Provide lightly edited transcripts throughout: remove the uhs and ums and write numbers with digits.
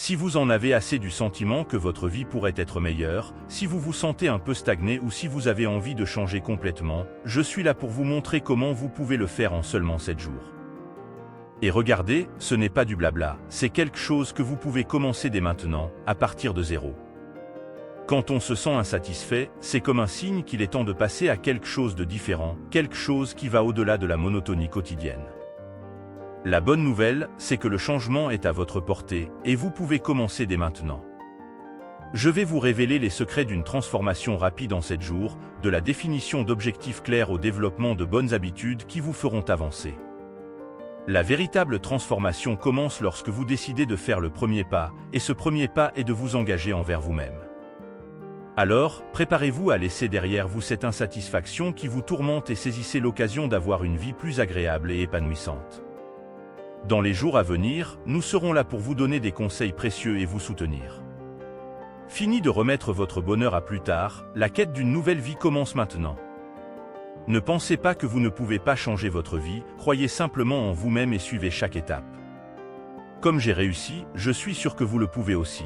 Si vous en avez assez du sentiment que votre vie pourrait être meilleure, si vous vous sentez un peu stagné ou si vous avez envie de changer complètement, je suis là pour vous montrer comment vous pouvez le faire en seulement 7 jours. Et regardez, ce n'est pas du blabla, c'est quelque chose que vous pouvez commencer dès maintenant, à partir de zéro. Quand on se sent insatisfait, c'est comme un signe qu'il est temps de passer à quelque chose de différent, quelque chose qui va au-delà de la monotonie quotidienne. La bonne nouvelle, c'est que le changement est à votre portée, et vous pouvez commencer dès maintenant. Je vais vous révéler les secrets d'une transformation rapide en 7 jours, de la définition d'objectifs clairs au développement de bonnes habitudes qui vous feront avancer. La véritable transformation commence lorsque vous décidez de faire le premier pas, et ce premier pas est de vous engager envers vous-même. Alors, préparez-vous à laisser derrière vous cette insatisfaction qui vous tourmente et saisissez l'occasion d'avoir une vie plus agréable et épanouissante. Dans les jours à venir, nous serons là pour vous donner des conseils précieux et vous soutenir. Fini de remettre votre bonheur à plus tard, la quête d'une nouvelle vie commence maintenant. Ne pensez pas que vous ne pouvez pas changer votre vie, croyez simplement en vous-même et suivez chaque étape. Comme j'ai réussi, je suis sûr que vous le pouvez aussi.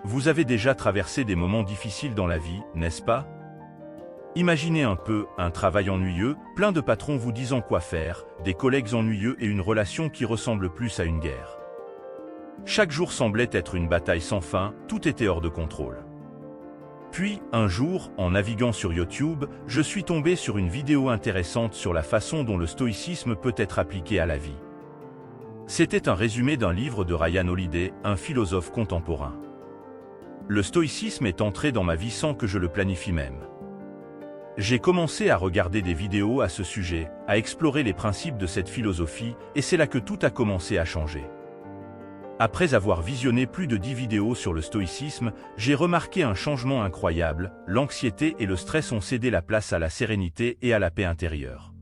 Vous avez déjà traversé des moments difficiles dans la vie, n'est-ce pas? Imaginez un peu, un travail ennuyeux, plein de patrons vous disant quoi faire, des collègues ennuyeux et une relation qui ressemble plus à une guerre. Chaque jour semblait être une bataille sans fin, tout était hors de contrôle. Puis, un jour, en naviguant sur YouTube, je suis tombé sur une vidéo intéressante sur la façon dont le stoïcisme peut être appliqué à la vie. C'était un résumé d'un livre de Ryan Holiday, un philosophe contemporain. Le stoïcisme est entré dans ma vie sans que je le planifie même. J'ai commencé à regarder des vidéos à ce sujet, à explorer les principes de cette philosophie, et c'est là que tout a commencé à changer. Après avoir visionné plus de 10 vidéos sur le stoïcisme, j'ai remarqué un changement incroyable, l'anxiété et le stress ont cédé la place à la sérénité et à la paix intérieure.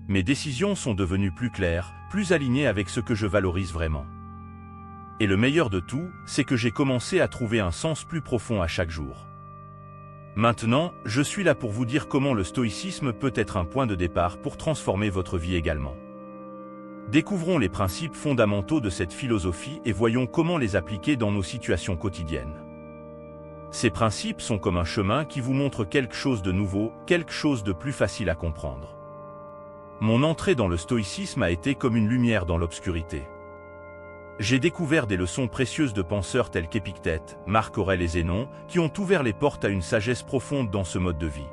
Mes décisions sont devenues plus claires, plus alignées avec ce que je valorise vraiment. Et le meilleur de tout, c'est que j'ai commencé à trouver un sens plus profond à chaque jour. Maintenant, je suis là pour vous dire comment le stoïcisme peut être un point de départ pour transformer votre vie également. Découvrons les principes fondamentaux de cette philosophie et voyons comment les appliquer dans nos situations quotidiennes. Ces principes sont comme un chemin qui vous montre quelque chose de nouveau, quelque chose de plus facile à comprendre. Mon entrée dans le stoïcisme a été comme une lumière dans l'obscurité. J'ai découvert des leçons précieuses de penseurs tels qu'Épictète, Marc Aurèle et Zénon, qui ont ouvert les portes à une sagesse profonde dans ce mode de vie.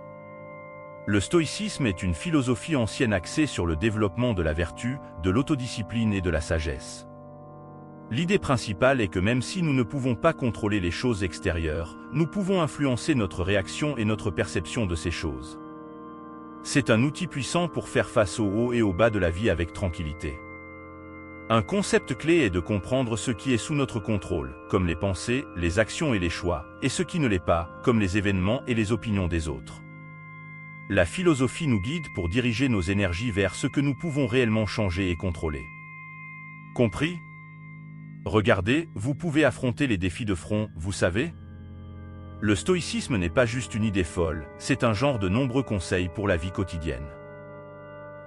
Le stoïcisme est une philosophie ancienne axée sur le développement de la vertu, de l'autodiscipline et de la sagesse. L'idée principale est que même si nous ne pouvons pas contrôler les choses extérieures, nous pouvons influencer notre réaction et notre perception de ces choses. C'est un outil puissant pour faire face aux hauts et aux bas de la vie avec tranquillité. Un concept clé est de comprendre ce qui est sous notre contrôle, comme les pensées, les actions et les choix, et ce qui ne l'est pas, comme les événements et les opinions des autres. La philosophie nous guide pour diriger nos énergies vers ce que nous pouvons réellement changer et contrôler. Compris? Regardez, vous pouvez affronter les défis de front, vous savez? Le stoïcisme n'est pas juste une idée folle, c'est un genre de nombreux conseils pour la vie quotidienne.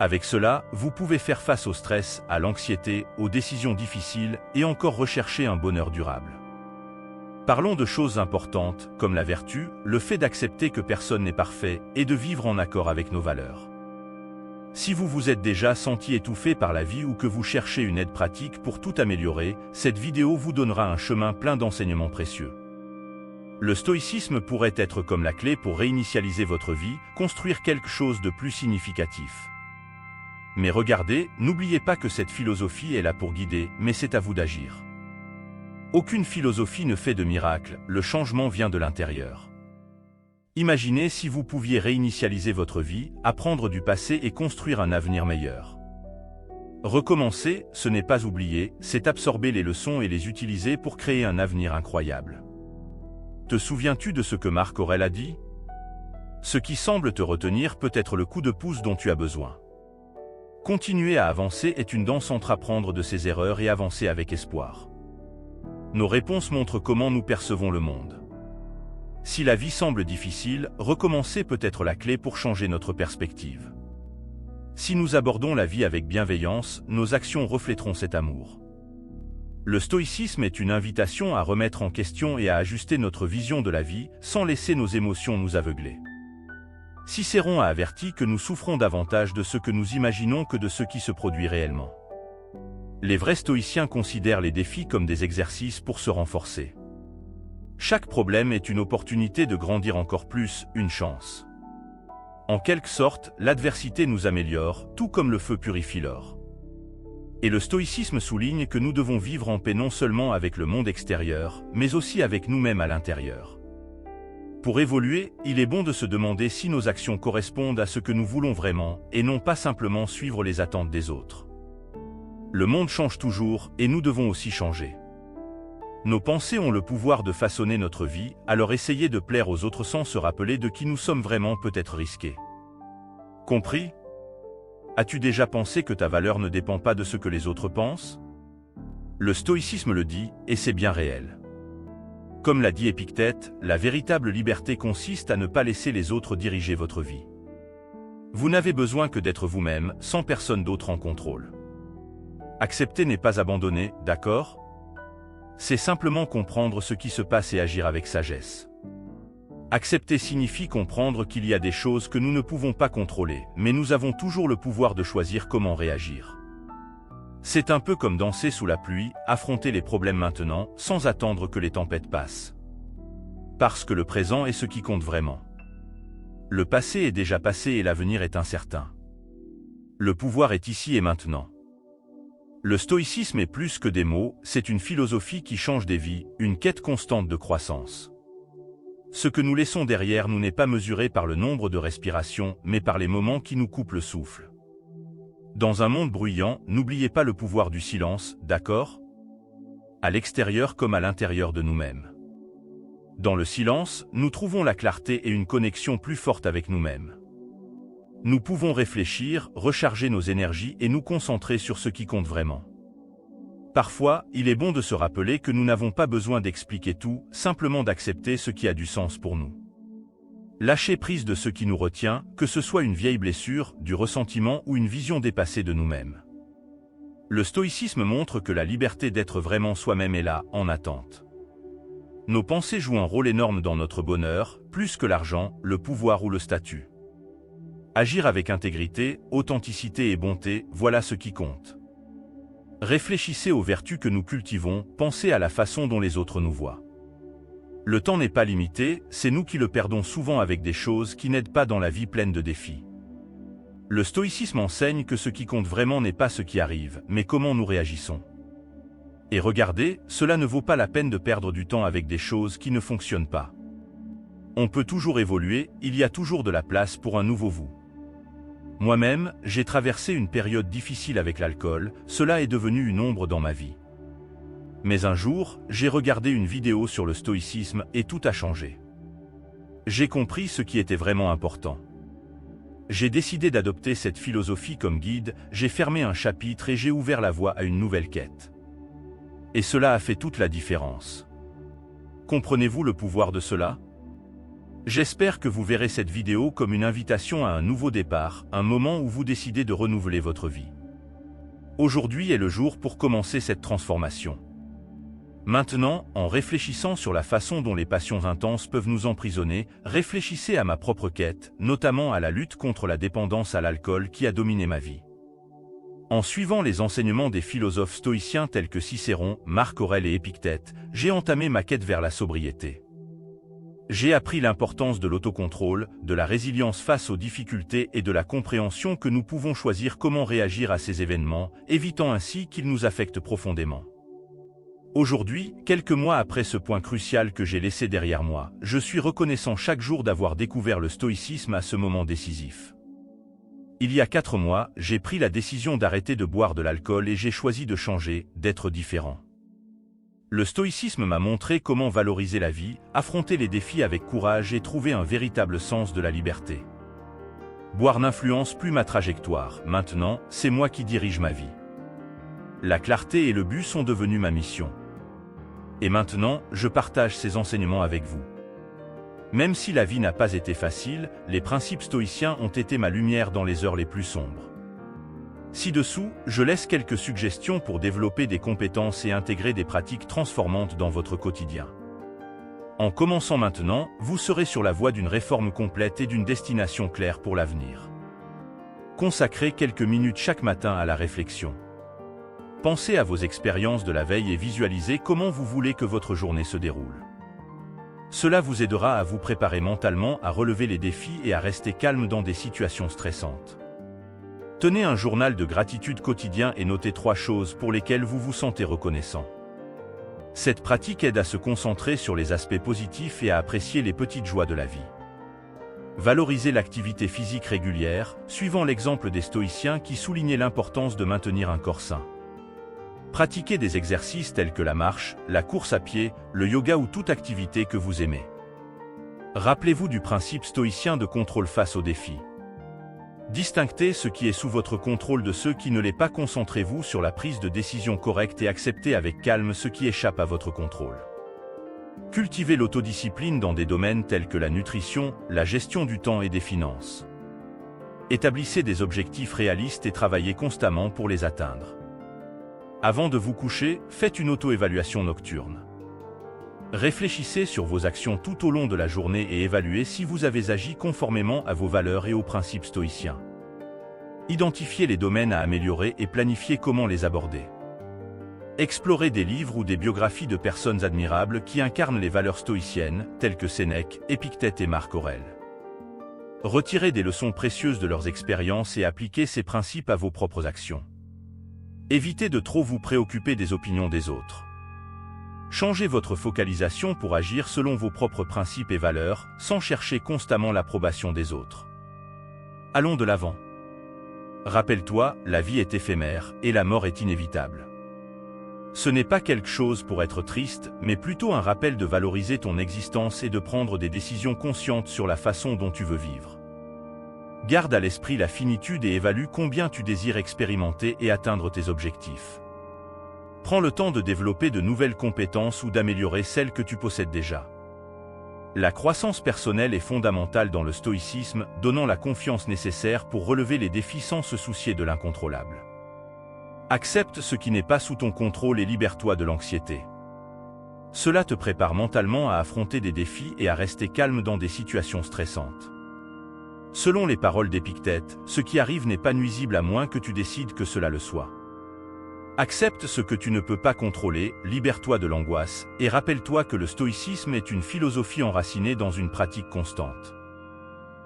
Avec cela, vous pouvez faire face au stress, à l'anxiété, aux décisions difficiles et encore rechercher un bonheur durable. Parlons de choses importantes, comme la vertu, le fait d'accepter que personne n'est parfait et de vivre en accord avec nos valeurs. Si vous vous êtes déjà senti étouffé par la vie ou que vous cherchez une aide pratique pour tout améliorer, cette vidéo vous donnera un chemin plein d'enseignements précieux. Le stoïcisme pourrait être comme la clé pour réinitialiser votre vie, construire quelque chose de plus significatif. Mais regardez, n'oubliez pas que cette philosophie est là pour guider, mais c'est à vous d'agir. Aucune philosophie ne fait de miracle, le changement vient de l'intérieur. Imaginez si vous pouviez réinitialiser votre vie, apprendre du passé et construire un avenir meilleur. Recommencer, ce n'est pas oublier, c'est absorber les leçons et les utiliser pour créer un avenir incroyable. Te souviens-tu de ce que Marc Aurèle a dit? Ce qui semble te retenir peut être le coup de pouce dont tu as besoin. Continuer à avancer est une danse entre apprendre de ses erreurs et avancer avec espoir. Nos réponses montrent comment nous percevons le monde. Si la vie semble difficile, recommencer peut être la clé pour changer notre perspective. Si nous abordons la vie avec bienveillance, nos actions reflèteront cet amour. Le stoïcisme est une invitation à remettre en question et à ajuster notre vision de la vie, sans laisser nos émotions nous aveugler. Cicéron a averti que nous souffrons davantage de ce que nous imaginons que de ce qui se produit réellement. Les vrais stoïciens considèrent les défis comme des exercices pour se renforcer. Chaque problème est une opportunité de grandir encore plus, une chance. En quelque sorte, l'adversité nous améliore, tout comme le feu purifie l'or. Et le stoïcisme souligne que nous devons vivre en paix non seulement avec le monde extérieur, mais aussi avec nous-mêmes à l'intérieur. Pour évoluer, il est bon de se demander si nos actions correspondent à ce que nous voulons vraiment, et non pas simplement suivre les attentes des autres. Le monde change toujours, et nous devons aussi changer. Nos pensées ont le pouvoir de façonner notre vie, alors essayer de plaire aux autres sans se rappeler de qui nous sommes vraiment peut être risqué. Compris ? As-tu déjà pensé que ta valeur ne dépend pas de ce que les autres pensent ? Le stoïcisme le dit, et c'est bien réel. Comme l'a dit Épictète, la véritable liberté consiste à ne pas laisser les autres diriger votre vie. Vous n'avez besoin que d'être vous-même, sans personne d'autre en contrôle. Accepter n'est pas abandonner, d'accord ? C'est simplement comprendre ce qui se passe et agir avec sagesse. Accepter signifie comprendre qu'il y a des choses que nous ne pouvons pas contrôler, mais nous avons toujours le pouvoir de choisir comment réagir. C'est un peu comme danser sous la pluie, affronter les problèmes maintenant, sans attendre que les tempêtes passent. Parce que le présent est ce qui compte vraiment. Le passé est déjà passé et l'avenir est incertain. Le pouvoir est ici et maintenant. Le stoïcisme est plus que des mots, c'est une philosophie qui change des vies, une quête constante de croissance. Ce que nous laissons derrière nous n'est pas mesuré par le nombre de respirations, mais par les moments qui nous coupent le souffle. Dans un monde bruyant, n'oubliez pas le pouvoir du silence, d'accord ? À l'extérieur comme à l'intérieur de nous-mêmes. Dans le silence, nous trouvons la clarté et une connexion plus forte avec nous-mêmes. Nous pouvons réfléchir, recharger nos énergies et nous concentrer sur ce qui compte vraiment. Parfois, il est bon de se rappeler que nous n'avons pas besoin d'expliquer tout, simplement d'accepter ce qui a du sens pour nous. Lâcher prise de ce qui nous retient, que ce soit une vieille blessure, du ressentiment ou une vision dépassée de nous-mêmes. Le stoïcisme montre que la liberté d'être vraiment soi-même est là, en attente. Nos pensées jouent un rôle énorme dans notre bonheur, plus que l'argent, le pouvoir ou le statut. Agir avec intégrité, authenticité et bonté, voilà ce qui compte. Réfléchissez aux vertus que nous cultivons, pensez à la façon dont les autres nous voient. Le temps n'est pas limité, c'est nous qui le perdons souvent avec des choses qui n'aident pas dans la vie pleine de défis. Le stoïcisme enseigne que ce qui compte vraiment n'est pas ce qui arrive, mais comment nous réagissons. Et regardez, cela ne vaut pas la peine de perdre du temps avec des choses qui ne fonctionnent pas. On peut toujours évoluer, il y a toujours de la place pour un nouveau vous. Moi-même, j'ai traversé une période difficile avec l'alcool, cela est devenu une ombre dans ma vie. Mais un jour, j'ai regardé une vidéo sur le stoïcisme et tout a changé. J'ai compris ce qui était vraiment important. J'ai décidé d'adopter cette philosophie comme guide, j'ai fermé un chapitre et j'ai ouvert la voie à une nouvelle quête. Et cela a fait toute la différence. Comprenez-vous le pouvoir de cela ? J'espère que vous verrez cette vidéo comme une invitation à un nouveau départ, un moment où vous décidez de renouveler votre vie. Aujourd'hui est le jour pour commencer cette transformation. Maintenant, en réfléchissant sur la façon dont les passions intenses peuvent nous emprisonner, réfléchissez à ma propre quête, notamment à la lutte contre la dépendance à l'alcool qui a dominé ma vie. En suivant les enseignements des philosophes stoïciens tels que Cicéron, Marc Aurèle et Épictète, j'ai entamé ma quête vers la sobriété. J'ai appris l'importance de l'autocontrôle, de la résilience face aux difficultés et de la compréhension que nous pouvons choisir comment réagir à ces événements, évitant ainsi qu'ils nous affectent profondément. Aujourd'hui, quelques mois après ce point crucial que j'ai laissé derrière moi, je suis reconnaissant chaque jour d'avoir découvert le stoïcisme à ce moment décisif. Il y a 4 mois, j'ai pris la décision d'arrêter de boire de l'alcool et j'ai choisi de changer, d'être différent. Le stoïcisme m'a montré comment valoriser la vie, affronter les défis avec courage et trouver un véritable sens de la liberté. Boire n'influence plus ma trajectoire, maintenant, c'est moi qui dirige ma vie. La clarté et le but sont devenus ma mission. Et maintenant, je partage ces enseignements avec vous. Même si la vie n'a pas été facile, les principes stoïciens ont été ma lumière dans les heures les plus sombres. Ci-dessous, je laisse quelques suggestions pour développer des compétences et intégrer des pratiques transformantes dans votre quotidien. En commençant maintenant, vous serez sur la voie d'une réforme complète et d'une destination claire pour l'avenir. Consacrez quelques minutes chaque matin à la réflexion. Pensez à vos expériences de la veille et visualisez comment vous voulez que votre journée se déroule. Cela vous aidera à vous préparer mentalement à relever les défis et à rester calme dans des situations stressantes. Tenez un journal de gratitude quotidien et notez 3 choses pour lesquelles vous vous sentez reconnaissant. Cette pratique aide à se concentrer sur les aspects positifs et à apprécier les petites joies de la vie. Valorisez l'activité physique régulière, suivant l'exemple des stoïciens qui soulignaient l'importance de maintenir un corps sain. Pratiquez des exercices tels que la marche, la course à pied, le yoga ou toute activité que vous aimez. Rappelez-vous du principe stoïcien de contrôle face aux défis. Distinguez ce qui est sous votre contrôle de ce qui ne l'est pas. Concentrez-vous sur la prise de décision correcte et acceptez avec calme ce qui échappe à votre contrôle. Cultivez l'autodiscipline dans des domaines tels que la nutrition, la gestion du temps et des finances. Établissez des objectifs réalistes et travaillez constamment pour les atteindre. Avant de vous coucher, faites une auto-évaluation nocturne. Réfléchissez sur vos actions tout au long de la journée et évaluez si vous avez agi conformément à vos valeurs et aux principes stoïciens. Identifiez les domaines à améliorer et planifiez comment les aborder. Explorez des livres ou des biographies de personnes admirables qui incarnent les valeurs stoïciennes, telles que Sénèque, Épictète et Marc Aurèle. Retirez des leçons précieuses de leurs expériences et appliquez ces principes à vos propres actions. Évitez de trop vous préoccuper des opinions des autres. Changez votre focalisation pour agir selon vos propres principes et valeurs, sans chercher constamment l'approbation des autres. Allons de l'avant. Rappelle-toi, la vie est éphémère et la mort est inévitable. Ce n'est pas quelque chose pour être triste, mais plutôt un rappel de valoriser ton existence et de prendre des décisions conscientes sur la façon dont tu veux vivre. Garde à l'esprit la finitude et évalue combien tu désires expérimenter et atteindre tes objectifs. Prends le temps de développer de nouvelles compétences ou d'améliorer celles que tu possèdes déjà. La croissance personnelle est fondamentale dans le stoïcisme, donnant la confiance nécessaire pour relever les défis sans se soucier de l'incontrôlable. Accepte ce qui n'est pas sous ton contrôle et libère-toi de l'anxiété. Cela te prépare mentalement à affronter des défis et à rester calme dans des situations stressantes. Selon les paroles d'Épictète, ce qui arrive n'est pas nuisible à moins que tu décides que cela le soit. Accepte ce que tu ne peux pas contrôler, libère-toi de l'angoisse, et rappelle-toi que le stoïcisme est une philosophie enracinée dans une pratique constante.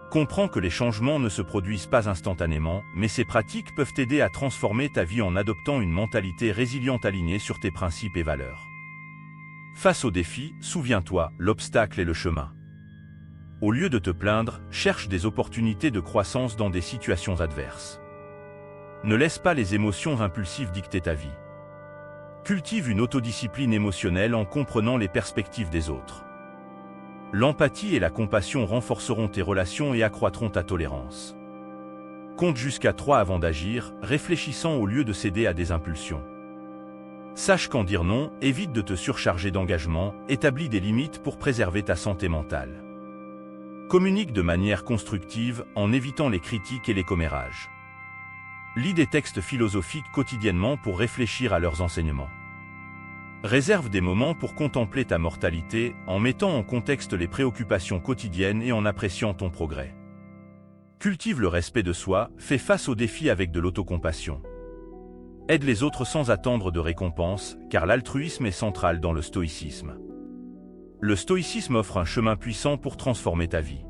Comprends que les changements ne se produisent pas instantanément, mais ces pratiques peuvent t'aider à transformer ta vie en adoptant une mentalité résiliente alignée sur tes principes et valeurs. Face aux défis, souviens-toi, l'obstacle est le chemin. Au lieu de te plaindre, cherche des opportunités de croissance dans des situations adverses. Ne laisse pas les émotions impulsives dicter ta vie. Cultive une autodiscipline émotionnelle en comprenant les perspectives des autres. L'empathie et la compassion renforceront tes relations et accroîtront ta tolérance. Compte jusqu'à 3 avant d'agir, réfléchissant au lieu de céder à des impulsions. Sache quand dire non, évite de te surcharger d'engagement, établis des limites pour préserver ta santé mentale. Communique de manière constructive en évitant les critiques et les commérages. Lis des textes philosophiques quotidiennement pour réfléchir à leurs enseignements. Réserve des moments pour contempler ta mortalité en mettant en contexte les préoccupations quotidiennes et en appréciant ton progrès. Cultive le respect de soi, fais face aux défis avec de l'autocompassion. Aide les autres sans attendre de récompense, car l'altruisme est central dans le stoïcisme. Le stoïcisme offre un chemin puissant pour transformer ta vie.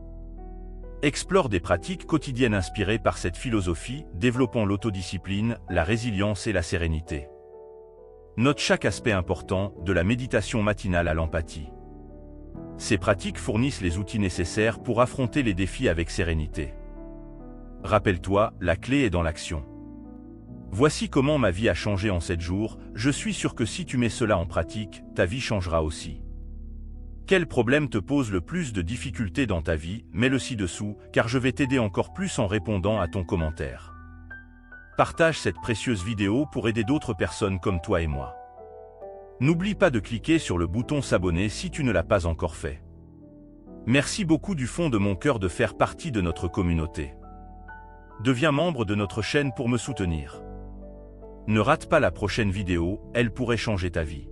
Explore des pratiques quotidiennes inspirées par cette philosophie, développant l'autodiscipline, la résilience et la sérénité. Note chaque aspect important, de la méditation matinale à l'empathie. Ces pratiques fournissent les outils nécessaires pour affronter les défis avec sérénité. Rappelle-toi, la clé est dans l'action. Voici comment ma vie a changé en 7 jours, je suis sûr que si tu mets cela en pratique, ta vie changera aussi. Quel problème te pose le plus de difficultés dans ta vie, mets-le ci-dessous, car je vais t'aider encore plus en répondant à ton commentaire. Partage cette précieuse vidéo pour aider d'autres personnes comme toi et moi. N'oublie pas de cliquer sur le bouton s'abonner si tu ne l'as pas encore fait. Merci beaucoup du fond de mon cœur de faire partie de notre communauté. Deviens membre de notre chaîne pour me soutenir. Ne rate pas la prochaine vidéo, elle pourrait changer ta vie.